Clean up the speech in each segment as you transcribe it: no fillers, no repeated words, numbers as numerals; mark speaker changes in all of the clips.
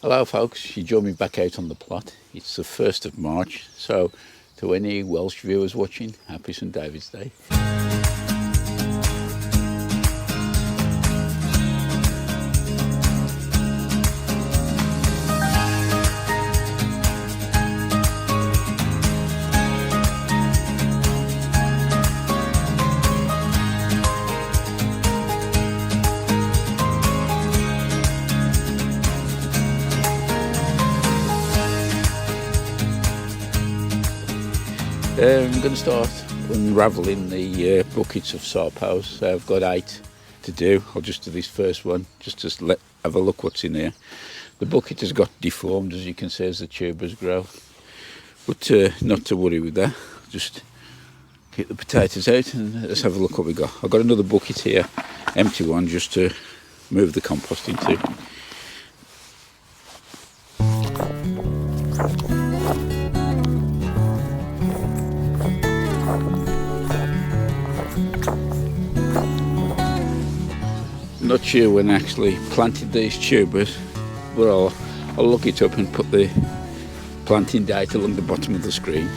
Speaker 1: Hello folks, you join me back out on the plot. It's the 1st of March, so to any Welsh viewers watching, happy St David's Day. I'm going to start unravelling the buckets of sawposts. I've got 8 to do. I'll just do this first one, just to have a look what's in here. The bucket has got deformed, as you can see, as the tubers grow. But not to worry with that. Just get the potatoes out and let's have a look what we got. I've got another bucket here, empty one, just to move the compost into. Not sure when I actually planted these tubers, but I'll look it up and put the planting date along the bottom of the screen.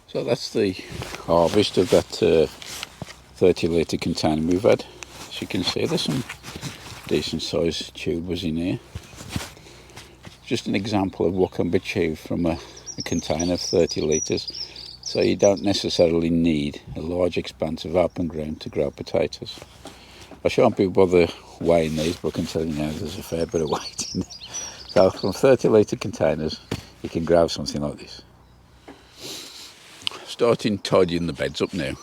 Speaker 1: So that's the harvest of that 30 litre container we've had. As you can see, there's some decent sized tubers in here. Just an example of what can be achieved from a container of 30 litres. So you don't necessarily need a large expanse of open ground to grow potatoes. I shan't be bother weighing these, but I can tell you now there's a fair bit of weight in there. So from 30 litre containers you can grow something like this. Starting tidying the beds up now.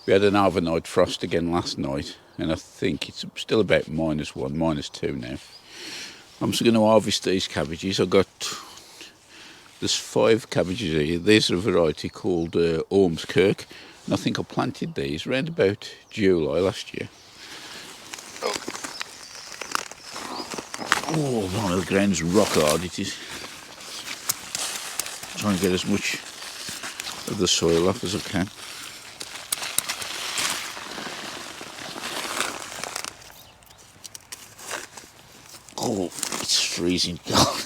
Speaker 1: We had an overnight frost again last night, and I think it's still about -1, -2 now. I'm just going to harvest these cabbages. There's 5 cabbages here. These are a variety called Ormskirk, and I think I planted these around about July last year. Oh, one of the ground's rock hard it is. Trying to get as much of the soil off as I can. Oh, it's freezing cold.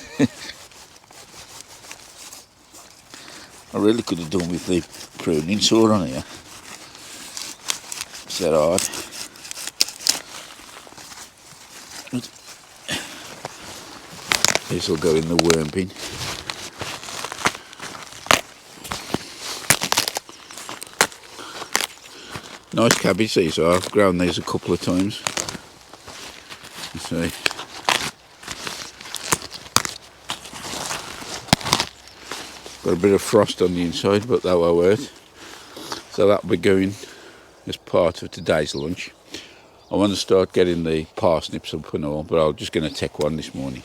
Speaker 1: I really could have done with the pruning saw on here. It's that hard. This will go in the worm bin. Nice cabbage these are. I've grown these a couple of times. You see. Got a bit of frost on the inside, but that won't hurt. So that'll be going as part of today's lunch. I want to start getting the parsnips up and all, but I'm just going to take one this morning.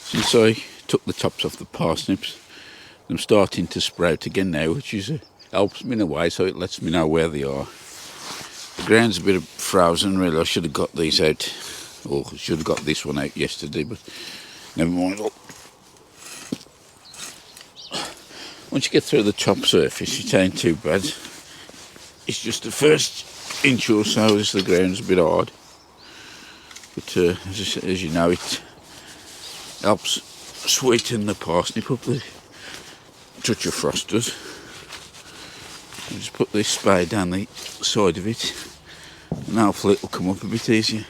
Speaker 1: Since I took the tops off the parsnips, I'm starting to sprout again now, which is helps me in a way, so it lets me know where they are. The ground's a bit frozen really. I should have got these out, or should have got this one out yesterday, but never mind. Once you get through the top surface, it ain't too bad. It's just the first inch or so as the ground's a bit hard, but as you know, it helps sweeten the parsnip up, the touch of frost does. I'll just put this spade down the side of it, and hopefully it'll come up a bit easier.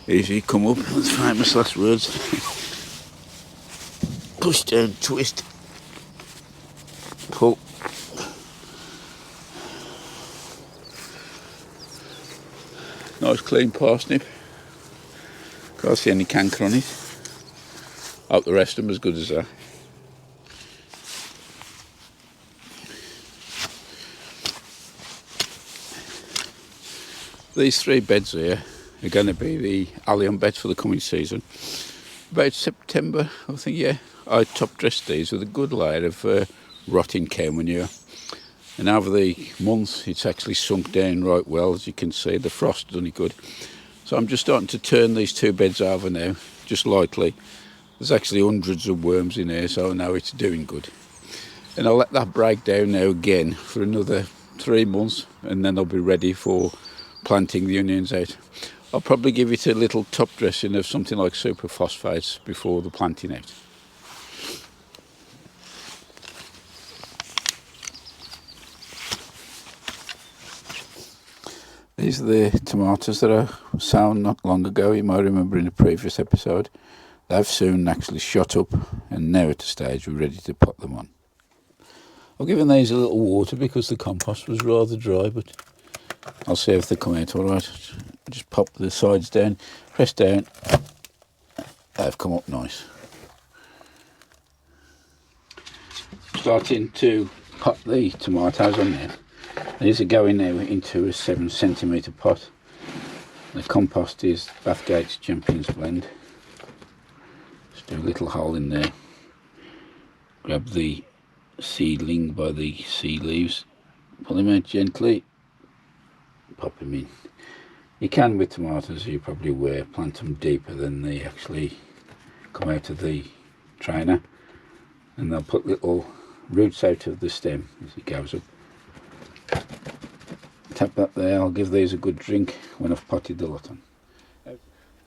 Speaker 1: Easy, come up, that's famous last words. Push down, twist, pull. Nice clean parsnip. Can't see any canker on it. Hope the rest of them as good as that. These 3 beds here are going to be the allium beds for the coming season. About September, I think, yeah, I top dressed these with a good layer of rotting cow manure. And over the months, it's actually sunk down right well. As you can see, the frost done it good. So I'm just starting to turn these 2 beds over now, just lightly. There's actually hundreds of worms in here, so I know it's doing good. And I'll let that break down now again for another 3 months, and then I'll be ready for planting the onions out. I'll probably give it a little top dressing of something like superphosphates before the planting out. These are the tomatoes that I sown not long ago. You might remember in a previous episode. They've soon actually shot up, and now at the stage we're ready to pot them on. I've given these a little water because the compost was rather dry, but I'll see if they come out all right. Just pop the sides down, press down. They've come up nice. Starting to pot the tomatoes on there. These are going now into a 7cm pot. The compost is Bathgate's Champions Blend. Just do a little hole in there. Grab the seedling by the seed leaves, pull them out gently, pop them in. You can, with tomatoes, you're probably aware, plant them deeper than they actually come out of the trainer, and they'll put little roots out of the stem as it goes up. Tap that there. I'll give these a good drink when I've potted the lot on.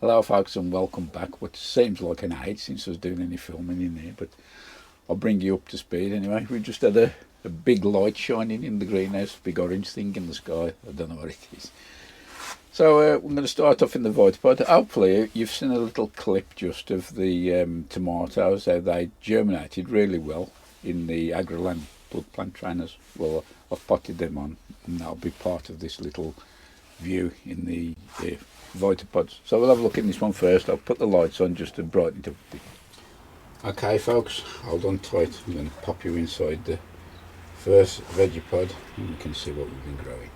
Speaker 1: Hello folks, and welcome back. What seems like an age since I was doing any filming in there, but I'll bring you up to speed anyway. We just had a big light shining in the greenhouse, big orange thing in the sky. I don't know what it is. So we're going to start off in the Vitapod. Hopefully you've seen a little clip just of the tomatoes, how they germinated really well in the Agroland blood plant trainers. Well, I've potted them on, and that'll be part of this little view in the Vitapods. So we'll have a look at this one first. I'll put the lights on just to brighten it up a bit. Okay folks, hold on tight. I'm going to pop you inside the first veggie-pod, and you can see what we've been growing.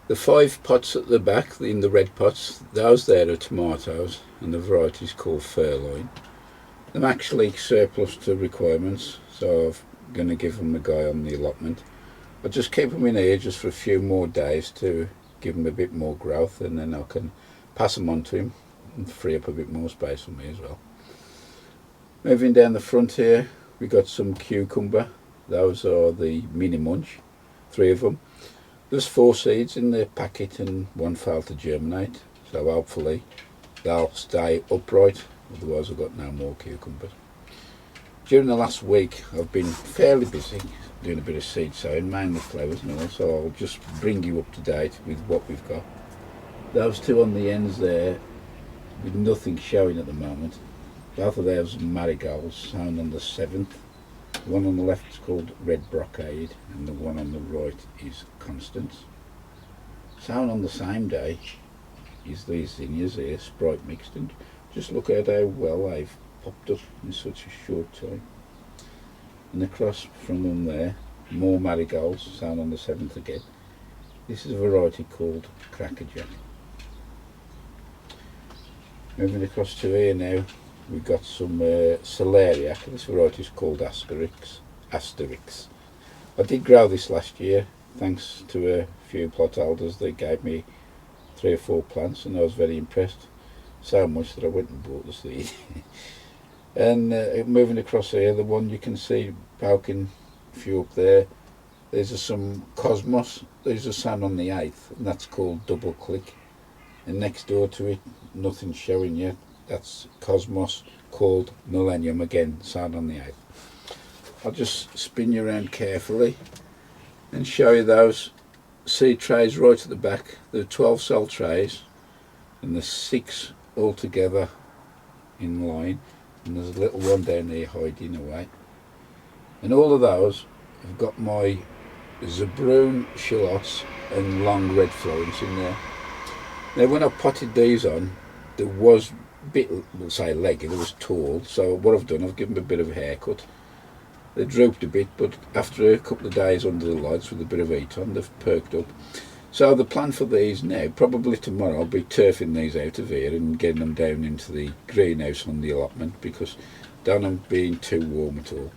Speaker 1: The 5 pots at the back, in the red pots, those there are tomatoes, and the variety is called Furloin. I'm actually surplus to requirements, so I'm going to give them a go on the allotment. I'll just keep them in here just for a few more days to give them a bit more growth, and then I can pass them on to him and free up a bit more space for me as well. Moving down the front here, we got some cucumber. Those are the mini munch, 3 of them. There's 4 seeds in the packet and 1 failed to germinate, so hopefully they'll stay upright, otherwise I've got no more cucumbers. During the last week I've been fairly busy doing a bit of seed sowing, mainly flowers and all, so I'll just bring you up to date with what we've got. Those 2 on the ends there, with nothing showing at the moment. Both of those are marigolds, sown on the 7th. The one on the left is called Red Brocade, and the one on the right is Constance. Sown on the same day is these zinnias here, Sprite mixed, and just look at how well they've popped up in such a short time. And across from them there, more marigolds, sown on the 7th again. This is a variety called Crackerjack. Moving across to here now, we've got some celeriac. This variety is called Asterix. I did grow this last year, thanks to a few plot holders. They gave me 3 or 4 plants, and I was very impressed. So much that I went and bought the seed. And moving across here, the one you can see poking a few up there, these are some Cosmos. These are sown on the 8th, and that's called Double Click. And next door to it, nothing's showing yet. That's Cosmos called Millennium, again sown on the 8th. I'll just spin you around carefully and show you those seed trays right at the back. There are 12 cell trays, and there's 6 all together in line, and there's a little one down there hiding away. And all of those have got my Zabroon shallots and long red Florence in there. Now when I potted these on, there was a bit, we'll say leggy, there was tall, so what I've done, I've given them a bit of a haircut. They drooped a bit, but after a couple of days under the lights with a bit of heat on, they've perked up. So the plan for these now, probably tomorrow, I'll be turfing these out of here and getting them down into the greenhouse on the allotment, because don't want them being too warm at all.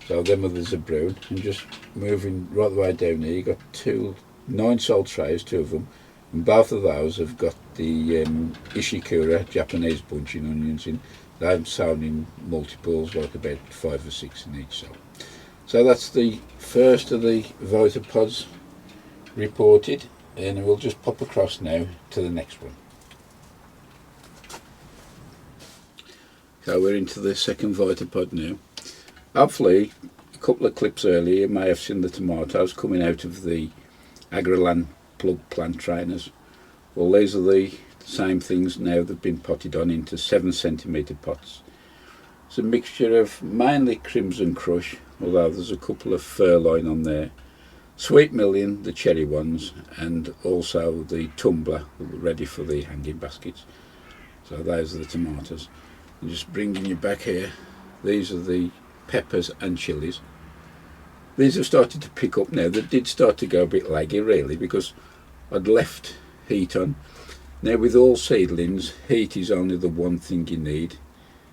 Speaker 1: So them others are brown, and just moving right the way down here, you've got 2 9-cell trays, 2 of them, and both of those have got the Ishikura Japanese bunching onions in. They're sown in multiples, like about 5 or 6 in each cell. So that's the first of the Vitapods reported, and we'll just pop across now to the next one. So we're into the second Vitapod now. Hopefully, a couple of clips earlier you may have seen the tomatoes coming out of the Agroland plug plant trainers. Well, these are the same things now. They've been potted on into 7cm pots. It's a mixture of mainly Crimson Crush, although there's a couple of Furline on there, Sweet Million, the cherry ones, and also the Tumbler ready for the hanging baskets. So those are the tomatoes. And just bringing you back here, these are the peppers and chilies. These have started to pick up now. They did start to go a bit laggy really, because I'd left heat on. Now with all seedlings, heat is only the one thing you need.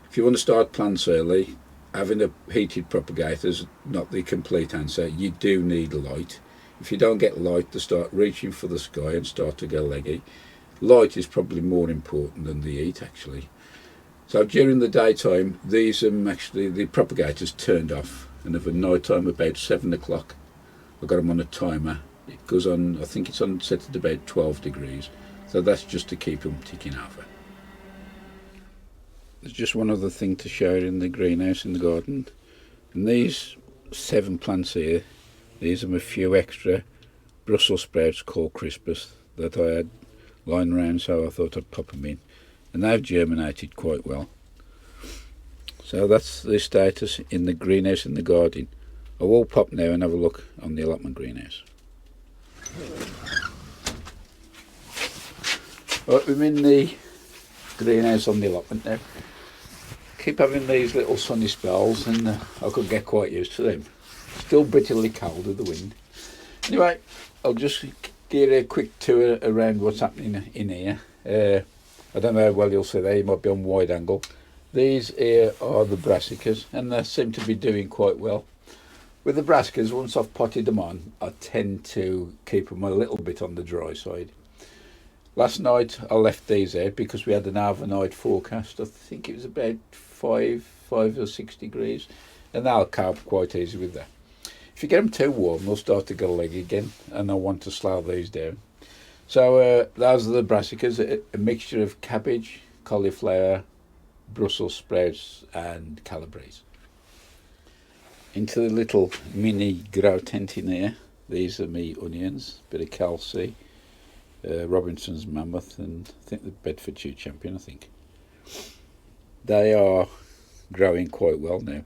Speaker 1: If you want to start plants early, having a heated propagator is not the complete answer. You do need light. If you don't get light, they start reaching for the sky and start to go leggy. Light is probably more important than the heat actually. So during the daytime, these actually, the propagator's turned off, and at night time about 7 o'clock, I've got them on a timer. It goes on, I think it's on set at about 12 degrees. So that's just to keep them ticking over. There's just one other thing to show you in the greenhouse in the garden. And these 7 plants here, these are a few extra Brussels sprouts called Crispus that I had lying around, so I thought I'd pop them in. And they've germinated quite well. So that's the status in the greenhouse in the garden. I will pop now and have a look on the allotment greenhouse. Right, I'm in the greenhouse on the allotment now. Keep having these little sunny spells, and I could get quite used to them. Still bitterly cold with the wind. Anyway, I'll just give a quick tour around what's happening in here. I don't know how well you'll see there, you might be on wide angle. These here are the brassicas, and they seem to be doing quite well. With the brassicas, once I've potted them on, I tend to keep them a little bit on the dry side. Last night I left these out because we had an overnight forecast. I think it was about 5 or 6 degrees, and they'll cope quite easy with that. If you get them too warm, they'll start to go leggy again, and I want to slow these down. So those are the brassicas, a mixture of cabbage, cauliflower, Brussels sprouts and calabrese. Into the little mini grow tent in here, these are me onions, bit of Kelsey, Robinson's Mammoth, and I think the Bedfordshire Champion, I think. They are growing quite well now.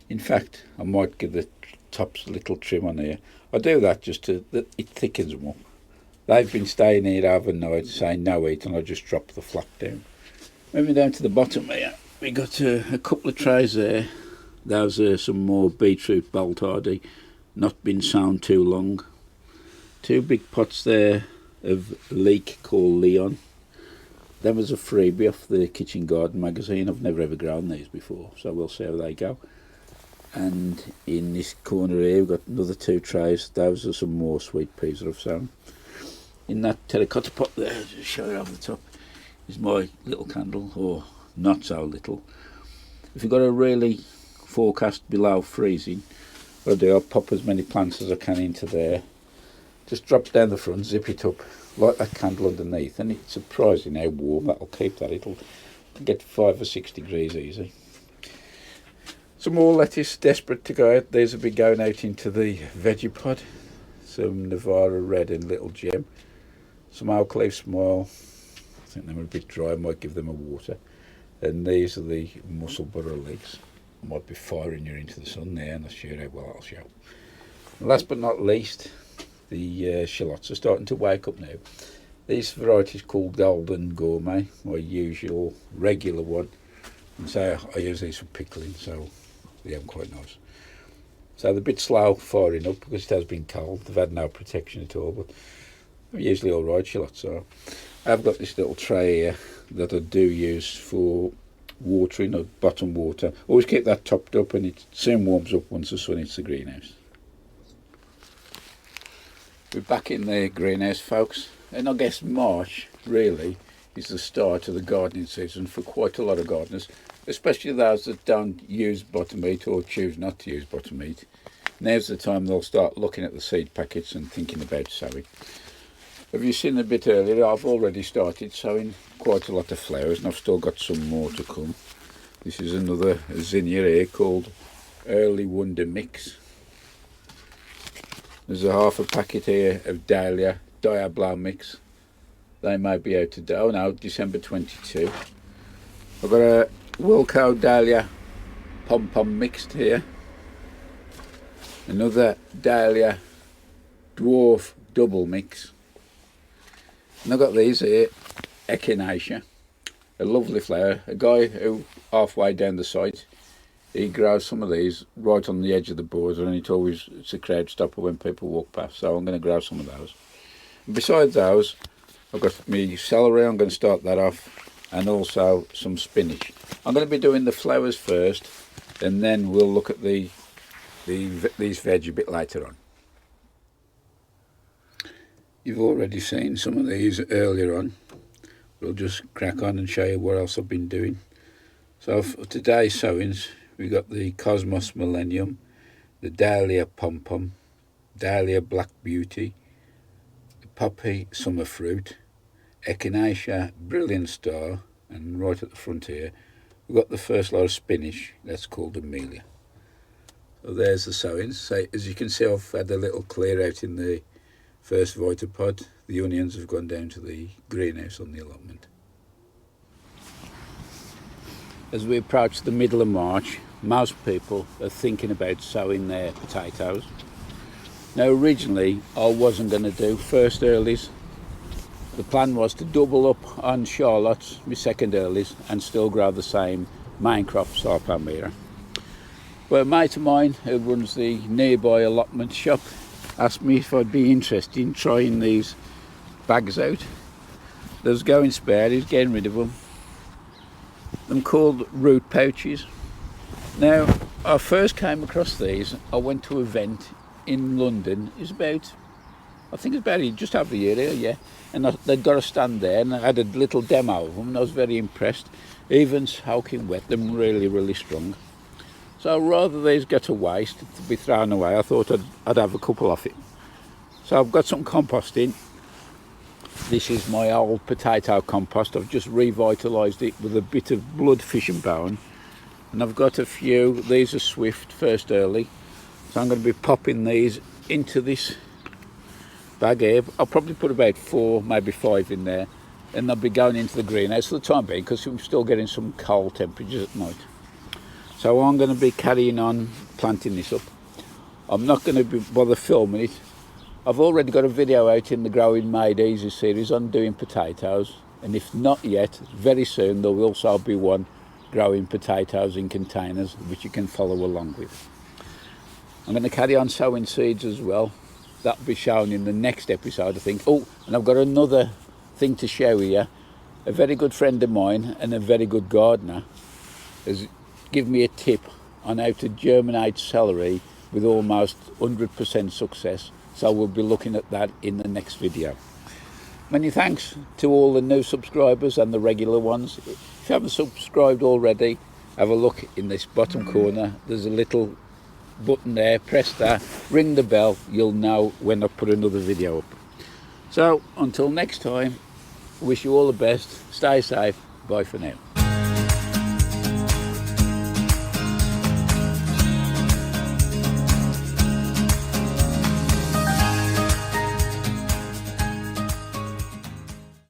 Speaker 1: In fact, I might give the tops a little trim on here. I do that just to, it thickens them up. They've been staying here overnight saying no heat, and I just drop the flap down. Moving down to the bottom here, we got a couple of trays there. Those are some more beetroot bolt hardy, not been sown too long. 2 big pots there of leek called Leon. That was a freebie off the Kitchen Garden magazine. I've never ever grown these before, so we'll see how they go. And in this corner here we've got another 2 trays. Those are some more sweet peas that I've sown. In that terracotta pot there, just show you over the top, is my little candle, or not so little. If you've got a really forecast below freezing, what I do, I'll pop as many plants as I can into there. Just drop down the front, zip it up, light that candle underneath, and it's surprising how warm that'll keep that. It'll get 5 or 6 degrees easy. Some more lettuce, desperate to go out. These will be going out into the veggie pod. Some Navara Red and Little Gem. Some Oak Leaf Smile. I think they're a bit dry, I might give them a water. And these are the Mussel Butter Leeks. I might be firing you into the sun there, and I'll show you how well I'll show. And last but not least, the shallots are starting to wake up now. This variety is called Golden Gourmet, my usual regular one. And so I use these for pickling, so they're quite nice. So they're a bit slow firing up because it has been cold. They've had no protection at all, but usually alright, shallots are. I've got this little tray here that I do use for watering or bottom water. Always keep that topped up, and it soon warms up once the sun hits the greenhouse. We're back in the greenhouse, folks, and I guess March really is the start of the gardening season for quite a lot of gardeners, especially those that don't use bottom meat or choose not to use bottom meat. Now's the time they'll start looking at the seed packets and thinking about sowing. Have you seen a bit earlier? I've already started sowing quite a lot of flowers, and I've still got some more to come. This is another zinnia here called Early Wonder Mix. There's a half a packet here of Dahlia Diablo Mix. They may be out today. Oh no, December 22. I've got a Wilco Dahlia Pom Pom mixed here. Another Dahlia Dwarf Double Mix. And I've got these here, Echinacea, a lovely flower. A guy who halfway down the site, he grows some of these right on the edge of the border, and it's a crowd stopper when people walk past, so I'm going to grow some of those. And besides those, I've got my celery, I'm going to start that off, and also some spinach. I'm going to be doing the flowers first, and then we'll look at these veg a bit later on. You've already seen some of these earlier on. We'll just crack on and show you what else I've been doing. So for today's sowings, we got the Cosmos Millennium, the Dahlia Pom Pom, Dahlia Black Beauty, the Poppy Summer Fruit, Echinacea Brilliant Star, and right at the front here, we've got the first lot of spinach, that's called Amelia. So there's the sowings. So as you can see, I've had a little clear out in the first Vitapod. The onions have gone down to the greenhouse on the allotment. As we approach the middle of March, most people are thinking about sowing their potatoes. Now originally I wasn't going to do first earlies. The plan was to double up on Charlotte's, my second earlies, and still grow the same main crop, Sar Palmyra. But a mate of mine who runs the nearby allotment shop asked me if I'd be interested in trying these bags out. There's going spare, he's getting rid of them. Them called root pouches. Now, I first came across these, I went to an event in London, it was about, I think it's about just over a year ago, yeah. And they'd got a stand there, and I had a little demo of them, and I was very impressed. Even soaking wet, them really, really strong. So rather these get to waste, to be thrown away, I thought I'd have a couple of it. So I've got some compost in. This is my old potato compost. I've just revitalised it with a bit of blood, fish and bone. And I've got a few, these are Swift, first early. So I'm going to be popping these into this bag here. I'll probably put about 4, maybe 5 in there. And they'll be going into the greenhouse for the time being, because we're still getting some cold temperatures at night. So I'm going to be carrying on planting this up. I'm not going to bother filming it. I've already got a video out in the Growing Made Easy series on doing potatoes, and if not yet, very soon there will also be one growing potatoes in containers which you can follow along with. I'm going to carry on sowing seeds as well. That'll be shown in the next episode, I think. Oh, and I've got another thing to show you. A very good friend of mine and a very good gardener has given me a tip on how to germinate celery with almost 100% success. So we'll be looking at that in the next video. Many thanks to all the new subscribers and the regular ones. If you haven't subscribed already, have a look in this bottom corner. There's a little button there, press that, ring the bell, you'll know when I put another video up. So until next time, wish you all the best, stay safe, bye for now.